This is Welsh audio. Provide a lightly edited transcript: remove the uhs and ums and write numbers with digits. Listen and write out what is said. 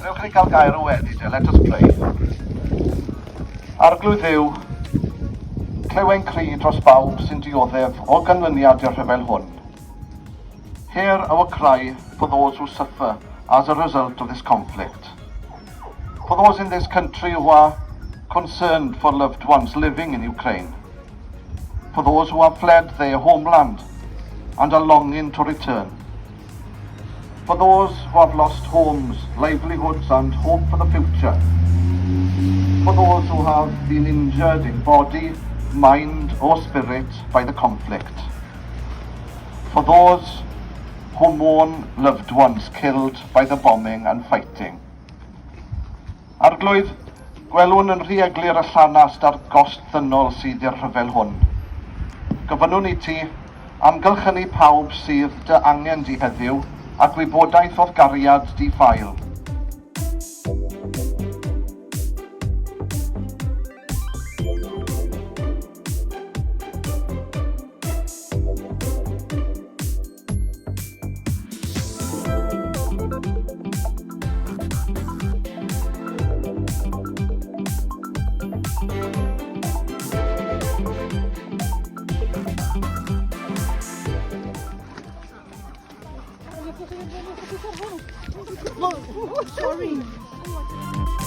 Newch chi gael gair o wedi te, let us pray. Arglwydd Dduw, clywen cri dros bawb sy'n dioddef o ganlyniad i'r rhyfel hwn. Hear our cry for those who suffer as a result of this conflict. For those in this country who are concerned for loved ones living in Ukraine. For those who have fled their homeland and are longing to return. For those who have lost homes, livelihoods and hope for the future. For those who have been injured in body, mind or spirit by the conflict. For those who mourn loved ones killed by the bombing and fighting. Arglwydd, gwelwn yn rhy eglir y llanast a'r gost ddynol sydd i'r rhyfel hwn. Gofynnwn i ti amgylchynu pawb sydd dy angen di heddiw a gwybodaeth o'r gariad di ffail. Sorry.